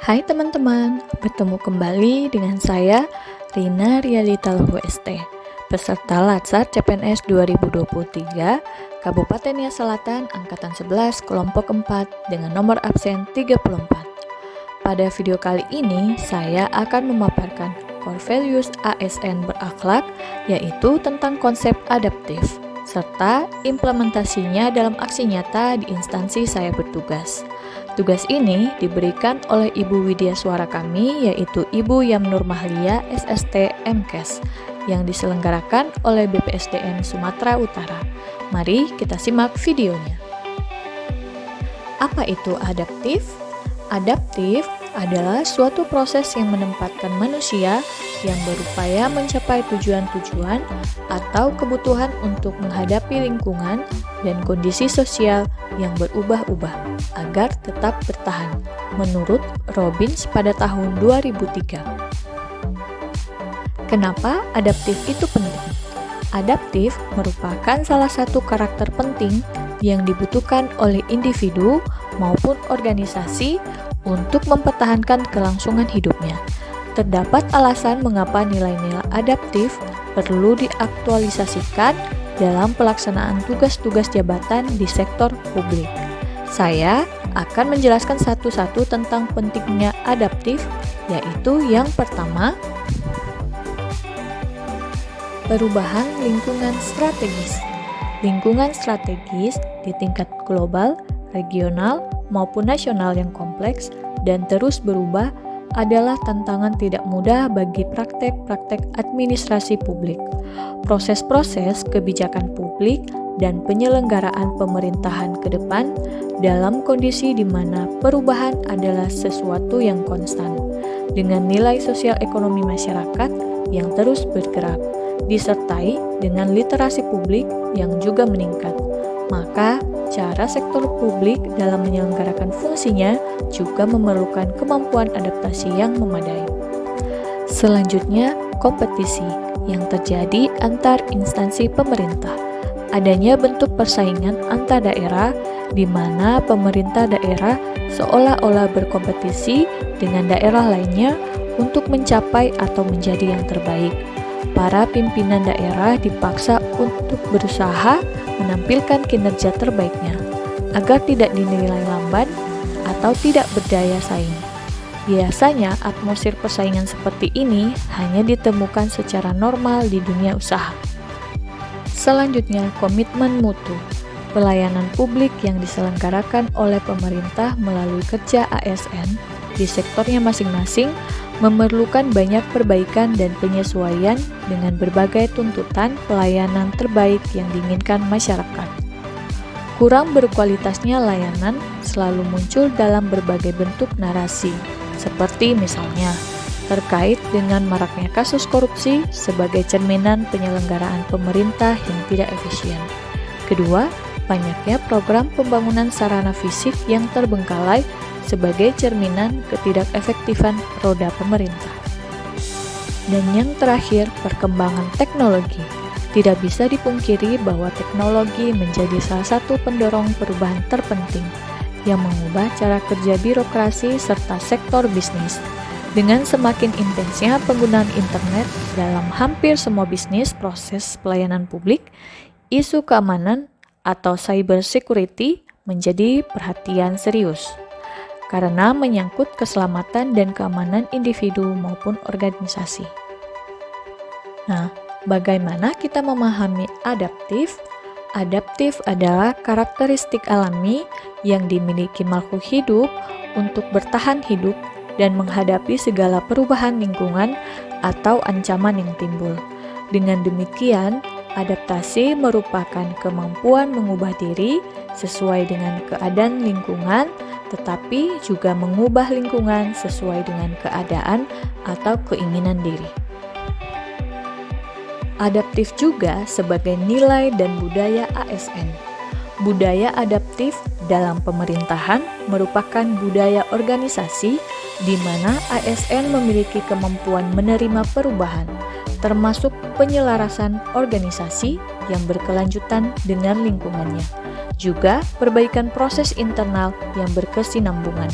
Hai teman-teman, bertemu kembali dengan saya Rina Rialita WST, peserta Latsar CPNS 2023 Kabupaten Nia Selatan Angkatan 11 Kelompok 4 dengan nomor absen 34. Pada video kali ini, saya akan memaparkan core values ASN berakhlak, yaitu tentang konsep adaptif, serta implementasinya dalam aksi nyata di instansi saya bertugas. Tugas ini diberikan oleh Ibu Widya Suara kami, yaitu Ibu Yamnur Mahlia, SST MKes, yang diselenggarakan oleh BPSDM Sumatera Utara. Mari kita simak videonya. Apa itu adaptif? Adaptif adalah suatu proses yang menempatkan manusia yang berupaya mencapai tujuan-tujuan atau kebutuhan untuk menghadapi lingkungan dan kondisi sosial yang berubah-ubah agar tetap bertahan, menurut Robbins pada tahun 2003. Kenapa adaptif itu penting? Adaptif merupakan salah satu karakter penting yang dibutuhkan oleh individu maupun organisasi untuk mempertahankan kelangsungan hidupnya. Terdapat alasan mengapa nilai-nilai adaptif perlu diaktualisasikan dalam pelaksanaan tugas-tugas jabatan di sektor publik. Saya akan menjelaskan satu-satu tentang pentingnya adaptif, yaitu yang pertama, perubahan lingkungan strategis. Lingkungan strategis di tingkat global, regional, maupun nasional yang kompleks dan terus berubah adalah tantangan tidak mudah bagi praktek-praktek administrasi publik. Proses-proses kebijakan publik dan penyelenggaraan pemerintahan ke depan dalam kondisi di mana perubahan adalah sesuatu yang konstan, dengan nilai sosial ekonomi masyarakat yang terus bergerak, disertai dengan literasi publik yang juga meningkat. Maka, cara sektor publik dalam menyelenggarakan fungsinya juga memerlukan kemampuan adaptasi yang memadai. Selanjutnya, kompetisi yang terjadi antar instansi pemerintah. Adanya bentuk persaingan antar daerah di mana pemerintah daerah seolah-olah berkompetisi dengan daerah lainnya untuk mencapai atau menjadi yang terbaik. Para pimpinan daerah dipaksa untuk berusaha menampilkan kinerja terbaiknya agar tidak dinilai lamban atau tidak berdaya saing. Biasanya atmosfer persaingan seperti ini hanya ditemukan secara normal di dunia usaha. Selanjutnya, komitmen mutu. Pelayanan publik yang diselenggarakan oleh pemerintah melalui kerja ASN di sektornya masing-masing memerlukan banyak perbaikan dan penyesuaian dengan berbagai tuntutan pelayanan terbaik yang diinginkan masyarakat. Kurang berkualitasnya layanan selalu muncul dalam berbagai bentuk narasi, seperti misalnya terkait dengan maraknya kasus korupsi sebagai cerminan penyelenggaraan pemerintah yang tidak efisien. Kedua, banyaknya program pembangunan sarana fisik yang terbengkalai sebagai cerminan ketidakefektifan roda pemerintah. Dan yang terakhir, perkembangan teknologi. Tidak bisa dipungkiri bahwa teknologi menjadi salah satu pendorong perubahan terpenting yang mengubah cara kerja birokrasi serta sektor bisnis. Dengan semakin intensnya penggunaan internet dalam hampir semua bisnis proses pelayanan publik, isu keamanan atau cyber security menjadi perhatian serius karena menyangkut keselamatan dan keamanan individu maupun organisasi. Nah, bagaimana kita memahami adaptif? Adaptif adalah karakteristik alami yang dimiliki makhluk hidup untuk bertahan hidup dan menghadapi segala perubahan lingkungan atau ancaman yang timbul. Dengan demikian, adaptasi merupakan kemampuan mengubah diri sesuai dengan keadaan lingkungan, tetapi juga mengubah lingkungan sesuai dengan keadaan atau keinginan diri. Adaptif juga sebagai nilai dan budaya ASN. Budaya adaptif dalam pemerintahan merupakan budaya organisasi di mana ASN memiliki kemampuan menerima perubahan, termasuk penyelarasan organisasi yang berkelanjutan dengan lingkungannya. Juga perbaikan proses internal yang berkesinambungan.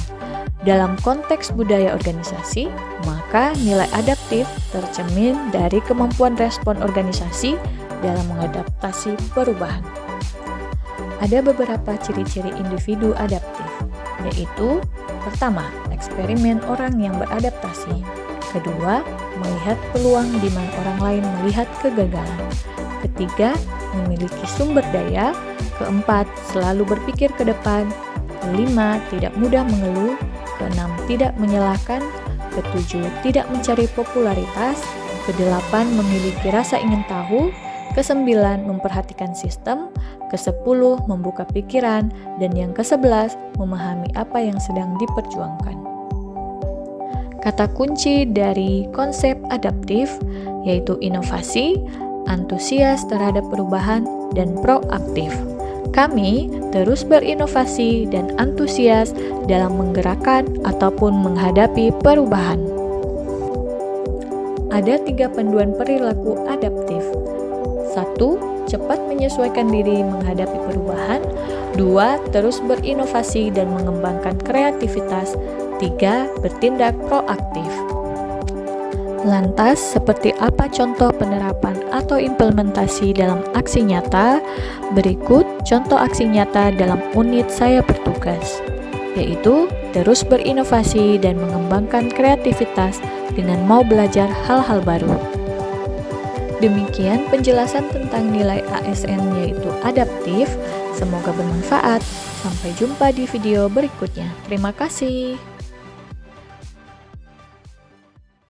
Dalam konteks budaya organisasi, maka nilai adaptif tercermin dari kemampuan respon organisasi dalam mengadaptasi perubahan. Ada beberapa ciri-ciri individu adaptif, yaitu pertama, eksperimen orang yang beradaptasi. Kedua, melihat peluang di mana orang lain melihat kegagalan. Ketiga, memiliki sumber daya. Keempat, selalu berpikir ke depan. Kelima, tidak mudah mengeluh. Keenam, tidak menyalahkan. Ketujuh, tidak mencari popularitas. Kedelapan, memiliki rasa ingin tahu. Kesembilan, memperhatikan sistem. Kesepuluh, membuka pikiran. Dan yang ke-11, memahami apa yang sedang diperjuangkan. Kata kunci dari konsep adaptif yaitu inovasi, antusias terhadap perubahan, dan proaktif. Kami terus berinovasi dan antusias dalam menggerakkan ataupun menghadapi perubahan. Ada 3 panduan perilaku adaptif. 1. Cepat menyesuaikan diri menghadapi perubahan. 2. Terus berinovasi dan mengembangkan kreativitas. 3. Bertindak proaktif. Lantas, seperti apa contoh penerapan atau implementasi dalam aksi nyata? Berikut contoh aksi nyata dalam unit saya bertugas, yaitu terus berinovasi dan mengembangkan kreativitas dengan mau belajar hal-hal baru. Demikian penjelasan tentang nilai ASN yaitu adaptif. Semoga bermanfaat. Sampai jumpa di video berikutnya. Terima kasih.